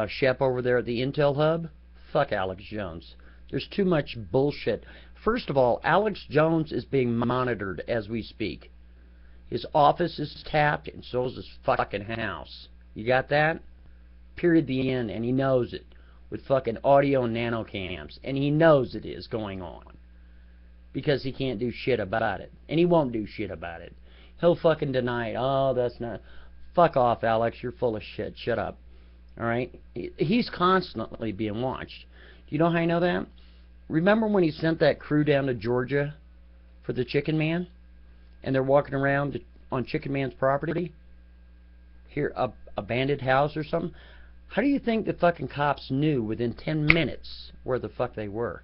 Shep over there at the Intel Hub, fuck Alex Jones. There's too much bullshit. First of all, Alex Jones is being monitored as we speak. His office is tapped, and so is his fucking house. You got that? Period, the end, and he knows it. With fucking audio and nano cams, and he knows it is going on. Because he can't do shit about it. And he won't do shit about it. He'll fucking deny it. Oh, that's not... Fuck off, Alex. You're full of shit. Shut up. Alright? He's constantly being watched. Do you know how I know that? Remember when he sent that crew down to Georgia for the Chicken Man? And they're walking around on Chicken Man's property? Here, a abandoned house or something? How do you think the fucking cops knew within 10 minutes where the fuck they were?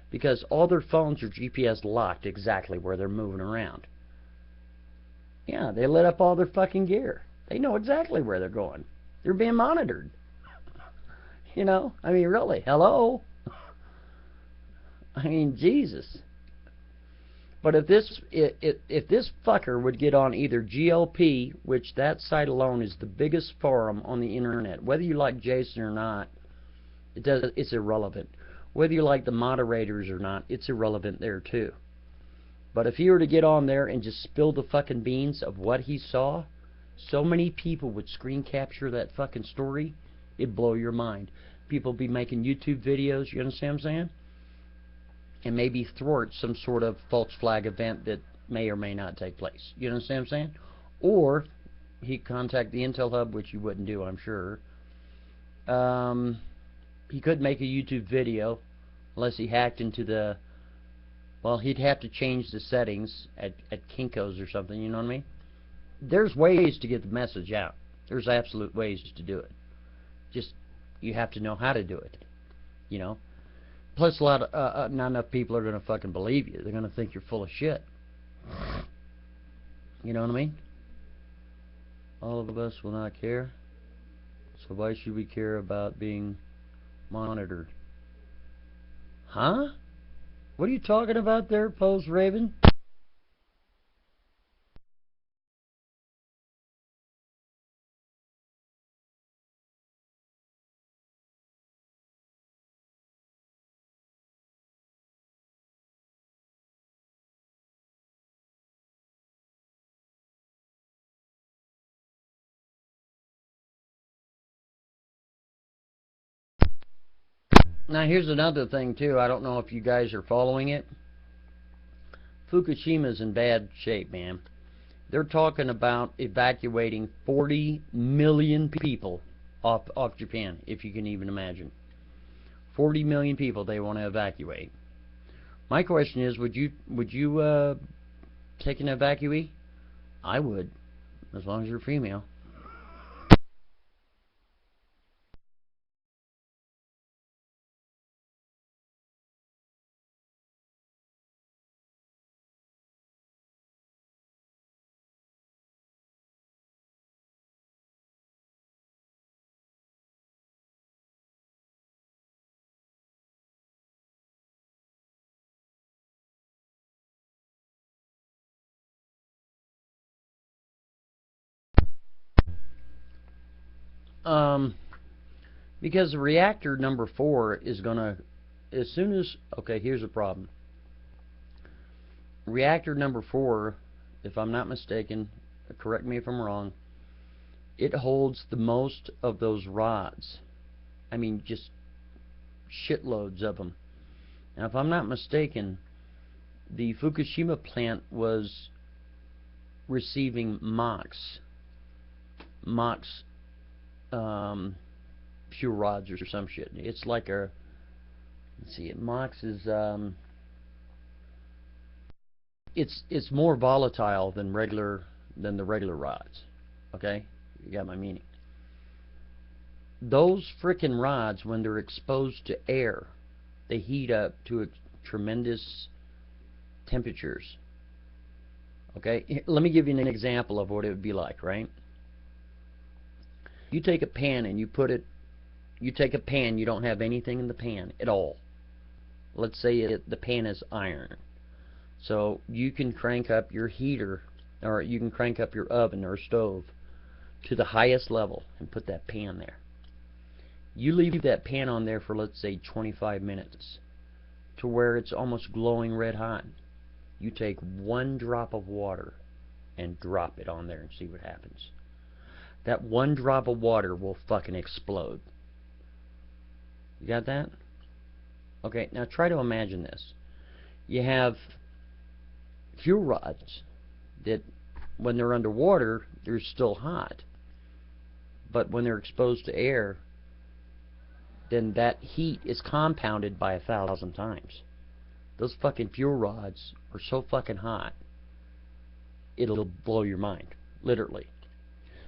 Because all their phones are GPS locked exactly where they're moving around. Yeah, they lit up all their fucking gear. They know exactly where they're going. They're being monitored. You know? I mean, really, hello? I mean, Jesus. But if this fucker would get on either GLP, which that site alone is the biggest forum on the internet, whether you like Jason or not, it's irrelevant. Whether you like the moderators or not, it's irrelevant there too. But if he were to get on there and just spill the fucking beans of what he saw, so many people would screen capture that fucking story, it'd blow your mind. People be making YouTube videos, you understand what I'm saying? And maybe thwart some sort of false flag event that may or may not take place. You understand what I'm saying? Or he contact the Intel Hub, which you wouldn't do, I'm sure. He could make a YouTube video unless he hacked into the... Well, he'd have to change the settings at Kinko's or something, you know what I mean? There's ways to get the message out. There's absolute ways to do it. Just, you have to know how to do it, you know? Plus, not enough people are going to fucking believe you. They're going to think you're full of shit. You know what I mean? All of us will not care. So why should we care about being monitored? Huh? What are you talking about there, Pose Raven? Now here's another thing too. I don't know if you guys are following it. Fukushima's in bad shape, man. They're talking about evacuating 40 million people off Japan, if you can even imagine. 40 million people they want to evacuate. My question is, would you take an evacuee? I would, as long as you're female. Because reactor number 4 is gonna, as soon as, okay, here's the problem. Reactor number 4, if I'm not mistaken, correct me if I'm wrong, it holds the most of those rods. I mean, just shitloads of them. Now, if I'm not mistaken, the Fukushima plant was receiving MOX pure rods or some shit. It's like a, let's see, MOX is it's more volatile than the regular rods. Okay, you got my meaning. Those frickin' rods, when they're exposed to air, they heat up to tremendous temperatures. Okay, let me give you an example of what it would be like, right? You take a pan and you take a pan, you don't have anything in the pan at all. Let's say the pan is iron. So you can crank up your heater, or you can crank up your oven or stove to the highest level and put that pan there. You leave that pan on there for, let's say, 25 minutes to where it's almost glowing red hot. You take 1 drop of water and drop it on there and see what happens. That 1 drop of water will fucking explode. You got that? Okay, now try to imagine this. You have fuel rods that, when they're underwater, they're still hot. But when they're exposed to air, then that heat is compounded by 1,000 times. Those fucking fuel rods are so fucking hot, it'll blow your mind, literally.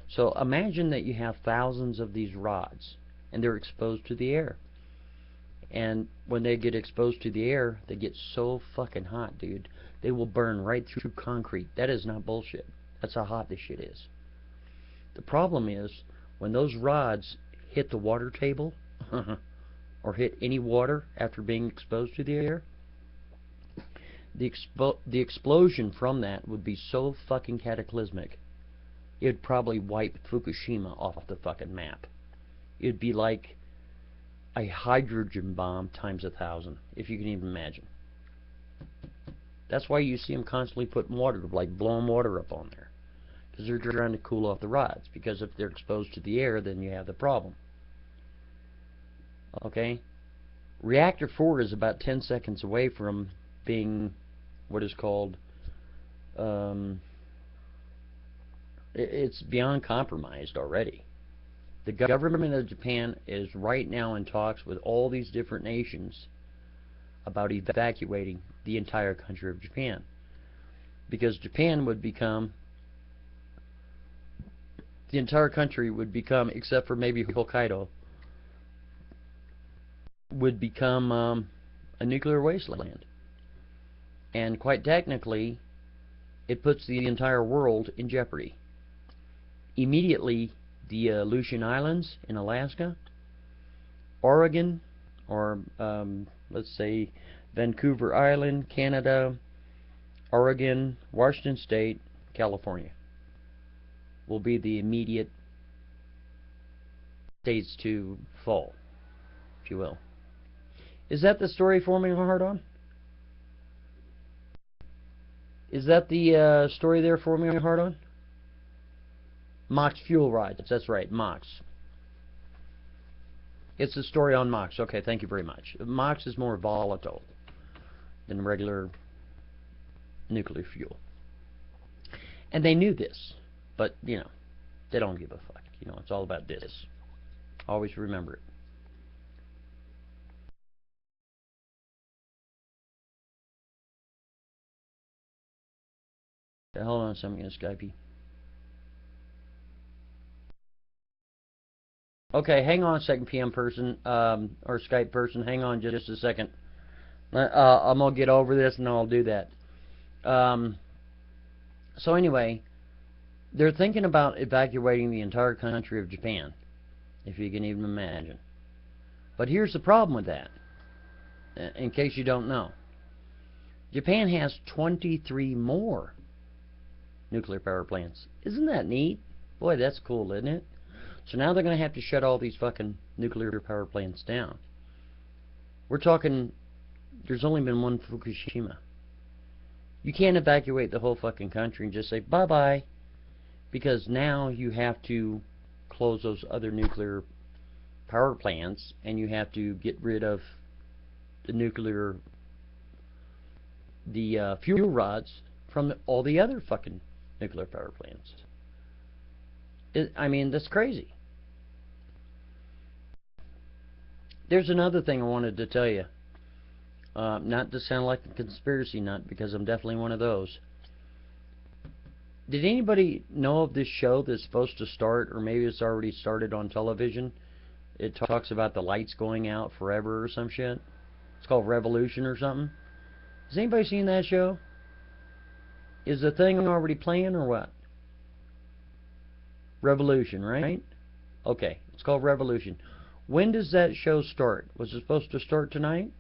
So imagine that you have thousands of these rods, and they're exposed to the air. And when they get exposed to the air, they get so fucking hot, dude. They will burn right through concrete. That is not bullshit. That's how hot this shit is. The problem is, when those rods hit the water table, or hit any water after being exposed to the air, the explosion from that would be so fucking cataclysmic, it'd probably wipe Fukushima off the fucking map. It'd be like a hydrogen bomb times 1,000, if you can even imagine. That's why you see them constantly putting water, like blowing water up on there, because they're trying to cool off the rods. Because if they're exposed to the air, then you have the problem. Okay? Reactor 4 is about 10 seconds away from being what is called, it's beyond compromised already. The government of Japan is right now in talks with all these different nations about evacuating the entire country of Japan. Because Japan would become, the entire country would become, except for maybe Hokkaido, would become a nuclear wasteland. And quite technically, it puts the entire world in jeopardy. Immediately, the Aleutian Islands in Alaska, Oregon, or let's say Vancouver Island, Canada, Oregon, Washington State, California will be the immediate states to fall, if you will. Is that the story forming hard on? Is that the story there forming hard on? MOX fuel rods, that's right, MOX. It's a story on MOX. Okay, thank you very much. MOX is more volatile than regular nuclear fuel. And they knew this, but, you know, they don't give a fuck. You know, it's all about this. Always remember it. Hold on a second, I'm going to Skype you. Okay, hang on a second, PM person, or Skype person. Hang on just a second. I'm going to get over this and I'll do that. So anyway, they're thinking about evacuating the entire country of Japan, if you can even imagine. But here's the problem with that, in case you don't know. Japan has 23 more nuclear power plants. Isn't that neat? Boy, that's cool, isn't it? So now they're going to have to shut all these fucking nuclear power plants down. We're talking, there's only been one Fukushima. You can't evacuate the whole fucking country and just say bye-bye, because now you have to close those other nuclear power plants, and you have to get rid of the nuclear, the fuel rods from all the other fucking nuclear power plants. I mean, that's crazy. There's another thing I wanted to tell you. Not to sound like a conspiracy nut, because I'm definitely one of those. Did anybody know of this show that's supposed to start, or maybe it's already started on television? It talks about the lights going out forever or some shit. It's called Revolution or something. Has anybody seen that show? Is the thing already playing or what? Revolution, right? Okay, it's called Revolution. When does that show start? Was it supposed to start tonight?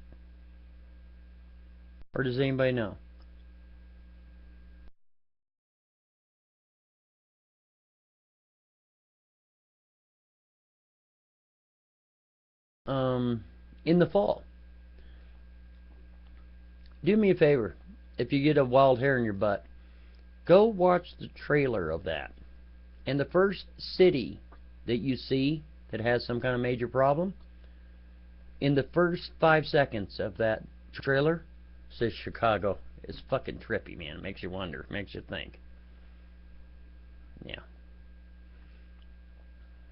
Or does anybody know? in the fall. Do me a favor. If you get a wild hair in your butt, go watch the trailer of that. And the first city that you see that has some kind of major problem, in the first 5 seconds of that trailer, says Chicago. It's fucking trippy, man. It makes you wonder. Makes you think. Yeah.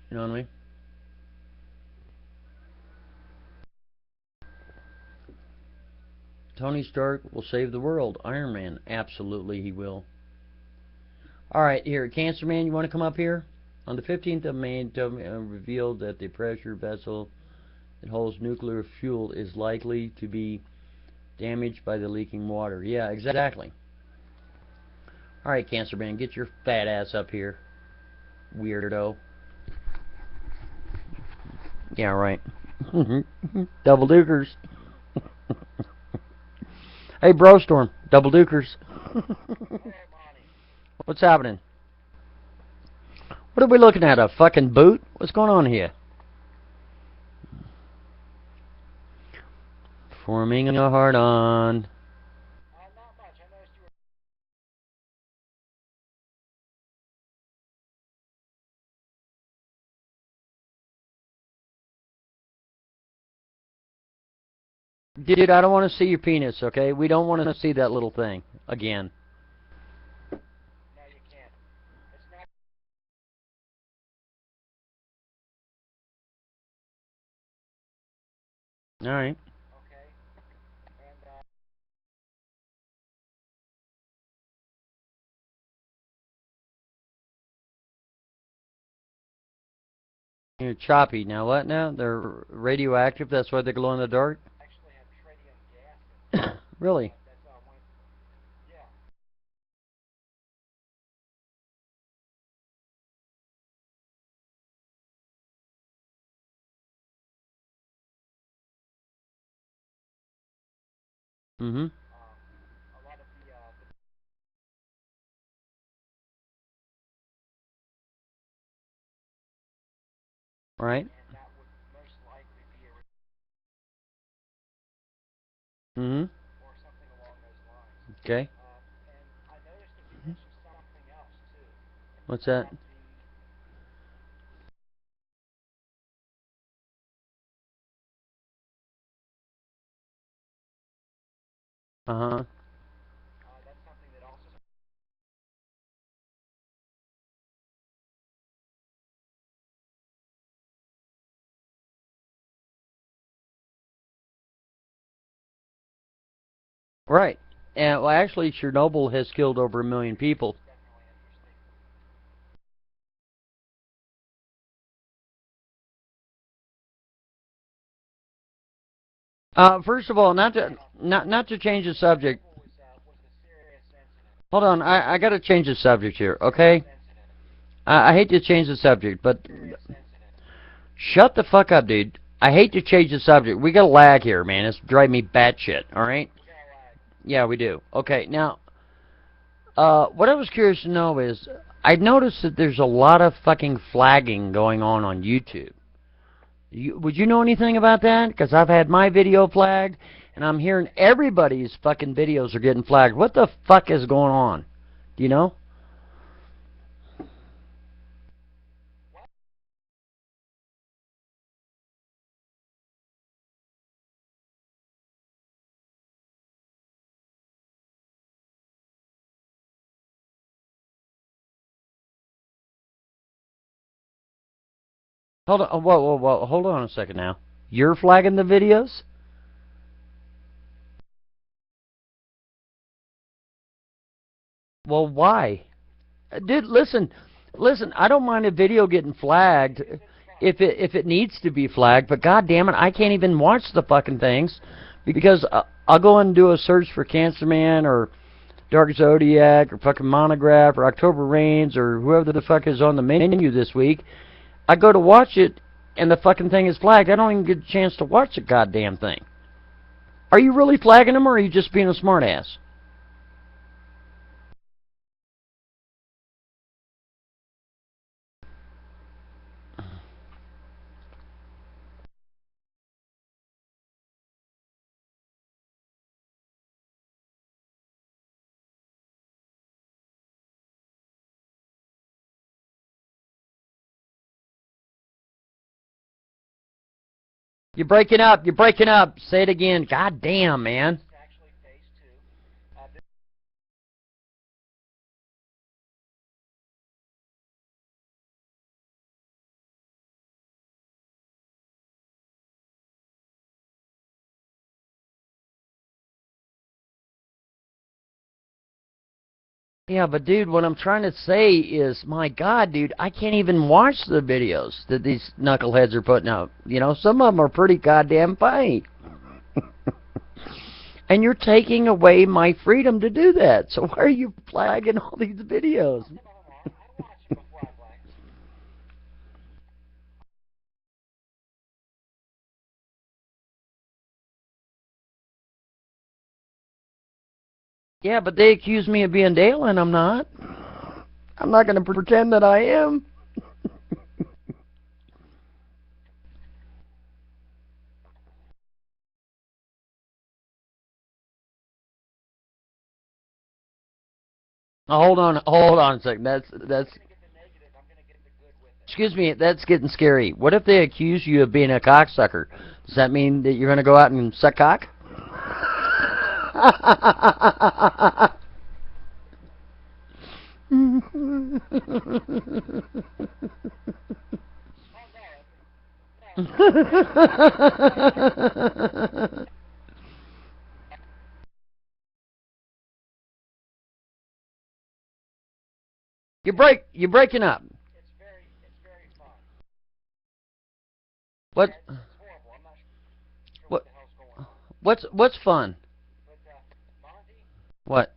You know what I mean? Tony Stark will save the world. Iron Man, absolutely he will. Alright, here, Cancer Man, you want to come up here? On the 15th of May, revealed that the pressure vessel that holds nuclear fuel is likely to be damaged by the leaking water. Yeah, exactly. Alright, Cancer Man, get your fat ass up here, weirdo. Yeah, right. Double dukers. Hey, Brostorm, double dukers. What's happening? What are we looking at? A fucking boot? What's going on here? Forming a hard-on. Dude, I don't want to see your penis, okay? We don't want to see that little thing again. Alright. You're choppy. Now what now? They're radioactive, that's why they glow in the dark? Really? Mm-hmm. Right. Mm-hmm. Okay. What's that? Uh-huh. Right. And well, actually, Chernobyl has killed over 1 million people. First of all, not to change the subject. Hold on, I got to change the subject here, okay? I hate to change the subject, but shut the fuck up, dude. I hate to change the subject. We got a lag here, man. It's driving me batshit. All right? Yeah, we do. Okay, now, what I was curious to know is, I noticed that there's a lot of fucking flagging going on YouTube. Would you know anything about that? Because I've had my video flagged, and I'm hearing everybody's fucking videos are getting flagged. What the fuck is going on? Do you know? Hold on, whoa, hold on a second now. You're flagging the videos? Well, why? Dude, listen. I don't mind a video getting flagged if it needs to be flagged, but god damn it, I can't even watch the fucking things because I'll go and do a search for Cancer Man or Dark Zodiac or fucking Monograph or October Rains or whoever the fuck is on the menu this week. I go to watch it and the fucking thing is flagged. I don't even get a chance to watch the goddamn thing. Are you really flagging them or are you just being a smartass? You're breaking up. You're breaking up. Say it again. God damn, man. Yeah, but dude, what I'm trying to say is, my God, dude, I can't even watch the videos that these knuckleheads are putting out. You know, some of them are pretty goddamn funny. And you're taking away my freedom to do that. So why are you flagging all these videos? Yeah, but they accuse me of being Dale, and I'm not. I'm not going to pretend that I am. Hold on a second. That's. Excuse me, that's getting scary. What if they accuse you of being a cocksucker? Does that mean that you're going to go out and suck cock? You're breaking up. What? What? What's fun? What?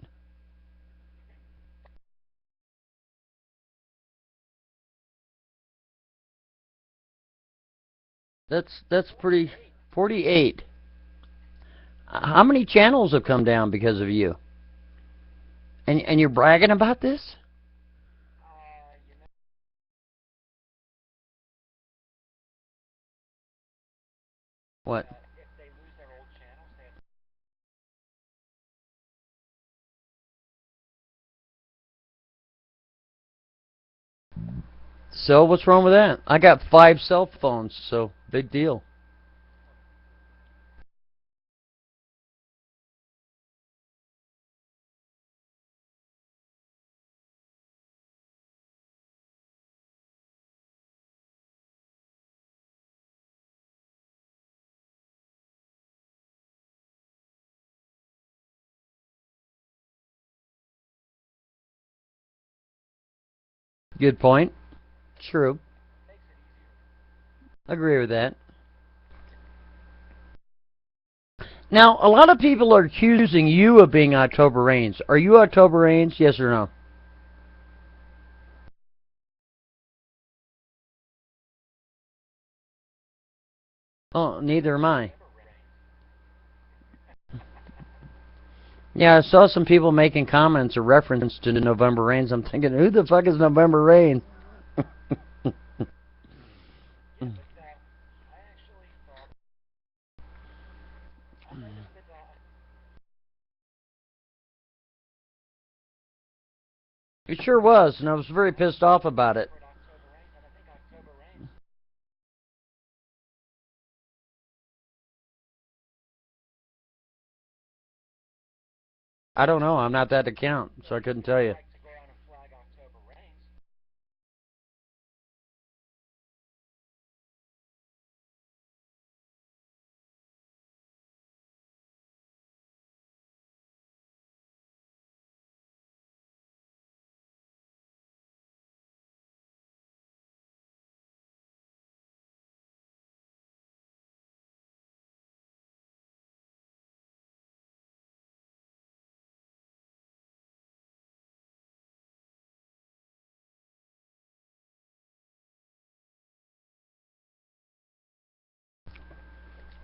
That's pretty. 48. How many channels have come down because of you? And you're bragging about this? What? So what's wrong with that? I got 5 cell phones, so big deal. Good point. True. Agree with that. Now, a lot of people are accusing you of being October Rains. Are you October Rains? Yes or no? Oh, neither am I. Yeah, I saw some people making comments or reference to the November Rains. I'm thinking, who the fuck is November Rain? It sure was, and I was very pissed off about it. I don't know. I'm not that account, so I couldn't tell you.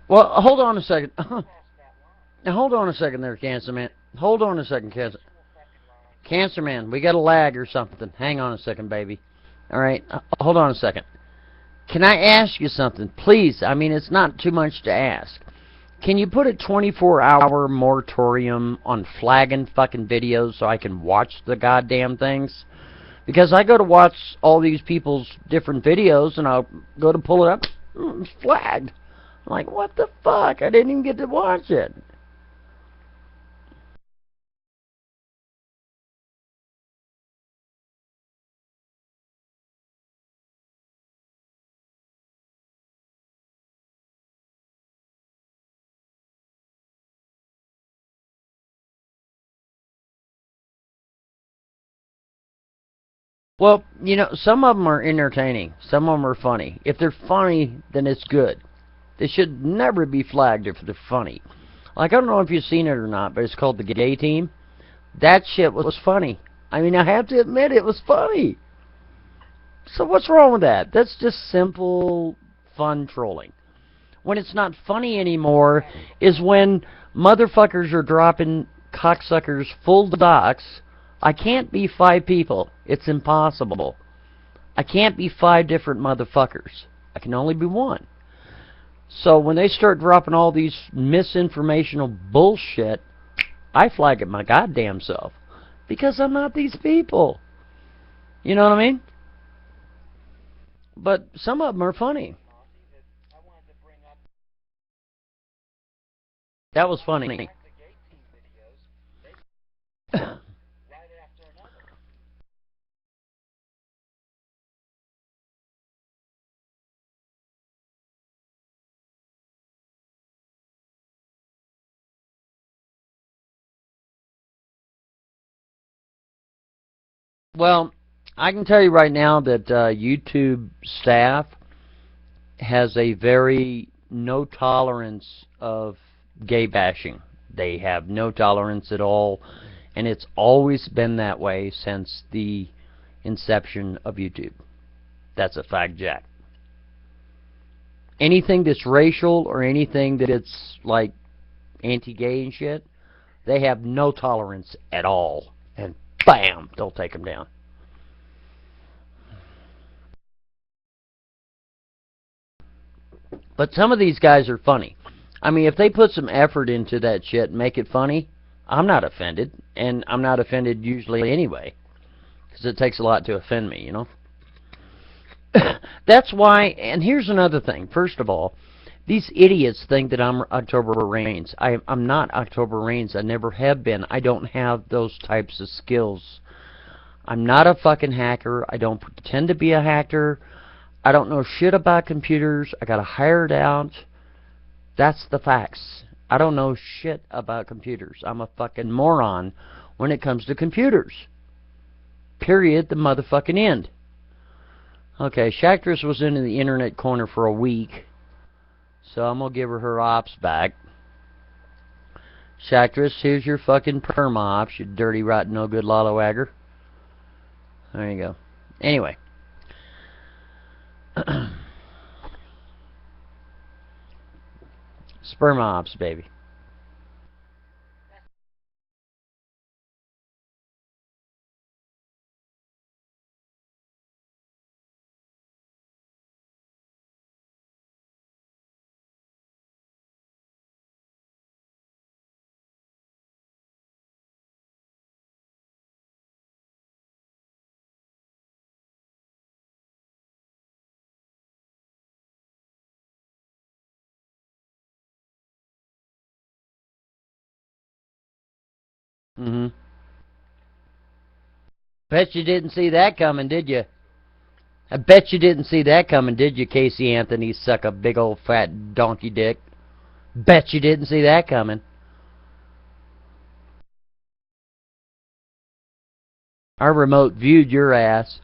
Well, hold on a second. Now, hold on a second there, Cancer Man. Hold on a second, Cancer Man. We got a lag or something. Hang on a second, baby. All right, hold on a second. Can I ask you something, please? I mean, it's not too much to ask. Can you put a 24-hour moratorium on flagging fucking videos so I can watch the goddamn things? Because I go to watch all these people's different videos, and I'll go to pull it up, it's flagged. I'm like, what the fuck? I didn't even get to watch it. Well, you know, some of them are entertaining. Some of them are funny. If they're funny, then it's good. They should never be flagged if they're funny. Like, I don't know if you've seen it or not, but it's called The Gay Team. That shit was funny. I mean, I have to admit, it was funny. So what's wrong with that? That's just simple, fun trolling. When it's not funny anymore is when motherfuckers are dropping cocksuckers full docks. I can't be 5 people. It's impossible. I can't be 5 different motherfuckers. I can only be one. So when they start dropping all these misinformational bullshit, I flag it my goddamn self. Because I'm not these people. You know what I mean? But some of them are funny. That was funny. Well, I can tell you right now that YouTube staff has a very no tolerance of gay bashing. They have no tolerance at all, and it's always been that way since the inception of YouTube. That's a fact, Jack. Anything that's racial or anything that's like anti-gay and shit, they have no tolerance at all. And bam, they'll take them down. But some of these guys are funny. I mean, if they put some effort into that shit and make it funny, I'm not offended. And I'm not offended usually anyway. Because it takes a lot to offend me, you know? That's why, and here's another thing. First of all, these idiots think that I'm October Reigns. I'm not October Reigns. I never have been. I don't have those types of skills. I'm not a fucking hacker. I don't pretend to be a hacker. I don't know shit about computers. I got hired out. That's the facts. I don't know shit about computers. I'm a fucking moron when it comes to computers. Period. The motherfucking end. Okay, Shactress was in the internet corner for a week. So I'm going to give her ops back. Shactress, here's your fucking perma ops, you dirty, rotten, no good lollywagger. There you go. Anyway. Sperma ops, baby. Mm-hmm. Bet you didn't see that coming, did you? I bet you didn't see that coming, did you, Casey Anthony, suck a big old fat donkey dick? Bet you didn't see that coming. Our remote viewed your ass.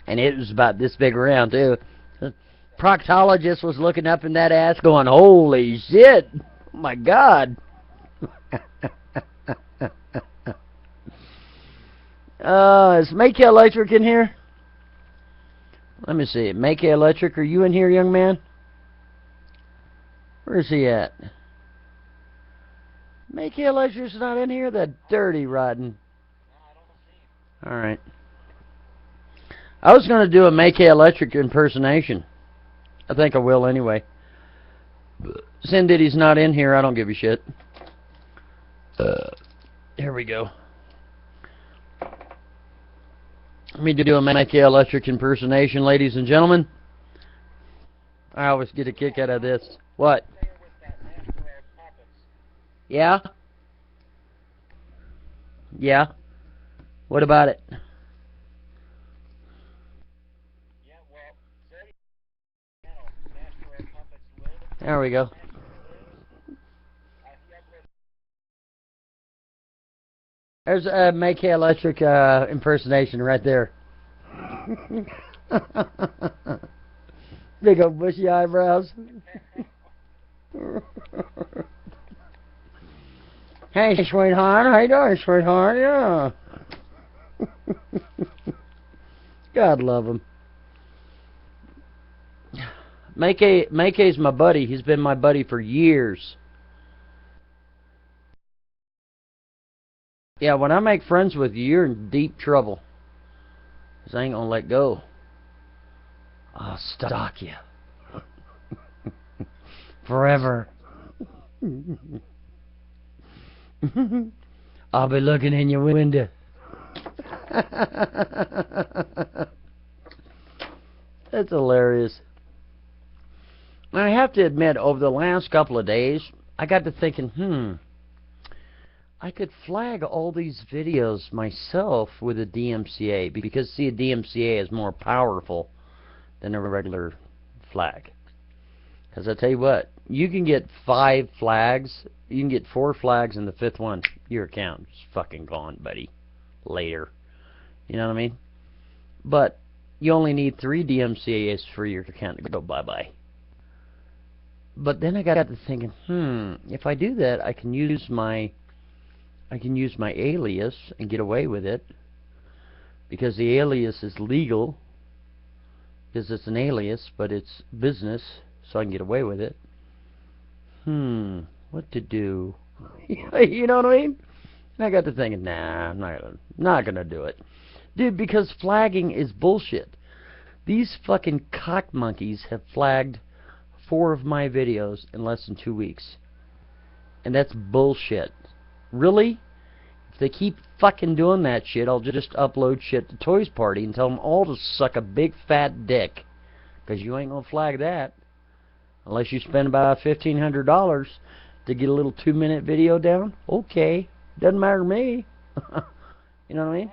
And it was about this big around, too. Proctologist was looking up in that ass going, holy shit! Oh my God! Is Make Electric in here? Let me see. Make Electric, are you in here, young man? Where's he at? Make Electric's not in here? The dirty rotten. Alright. I was going to do a Make Electric impersonation. I think I will anyway. Sin Diddy's not in here. I don't give a shit. Here we go. Let me do a Make Electric impersonation, ladies and gentlemen. I always get a kick out of this. What? Yeah? Yeah? What about it? There we go. There's a Make Electric impersonation right there. Big old bushy eyebrows. Hey, sweetheart. How you doing, sweetheart? Yeah. God love him. Make's my buddy. He's been my buddy for years. Yeah, when I make friends with you, you're in deep trouble. 'Cause I ain't gonna let go. I'll stalk you. Forever. I'll be looking in your window. That's hilarious. I have to admit, over the last couple of days, I got to thinking, I could flag all these videos myself with a DMCA, because, see, a DMCA is more powerful than a regular flag. Because I tell you what, you can get 5 flags, you can get 4 flags, and the 5th one, your account is fucking gone, buddy. Later. You know what I mean? But you only need 3 DMCAs for your account to go bye-bye. But then I got to thinking, if I do that, I can use my alias and get away with it, because the alias is legal, because it's an alias, but it's business, so I can get away with it. What to do? You know what I mean? And I got to thinking, nah, I'm not gonna do it, dude, because flagging is bullshit. These fucking cock monkeys have flagged 4 of my videos in less than 2 weeks, and that's bullshit. Really? If they keep fucking doing that shit, I'll just upload shit to Toys Party and tell them all to suck a big fat dick. Because you ain't gonna flag that. Unless you spend about $1,500 to get a little 2-minute video down. Okay. Doesn't matter to me. You know what I mean?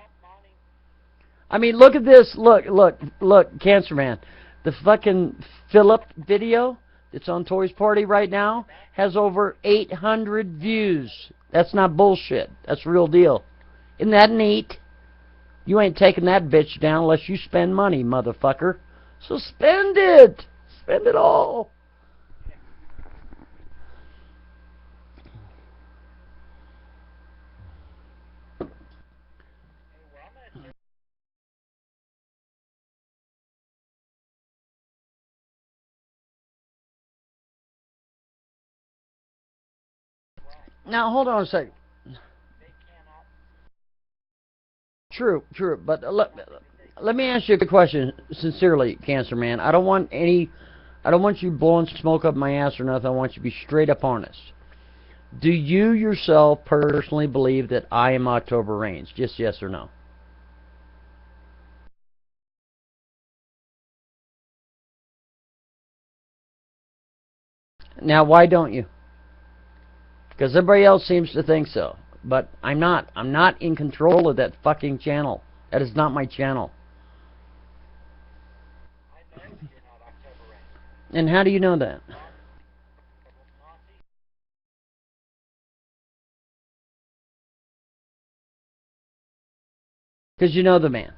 I mean, look at this. Look, Cancer Man. The fucking Philip video that's on Toys Party right now has over 800 views. That's not bullshit. That's real deal. Isn't that neat? You ain't taking that bitch down unless you spend money, motherfucker. So spend it. Spend it all. Now, hold on a second. True, but let me ask you a question sincerely, Cancer Man. I don't want you blowing smoke up my ass or nothing. I want you to be straight up honest. Do you yourself personally believe that I am October Reigns? Just yes or no? Now, why don't you? Because everybody else seems to think so. But I'm not. I'm not in control of that fucking channel. That is not my channel. And how do you know that? Because you know the man.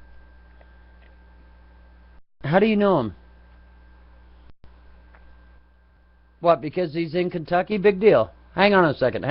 How do you know him? What, because he's in Kentucky? Big deal. Hang on a second.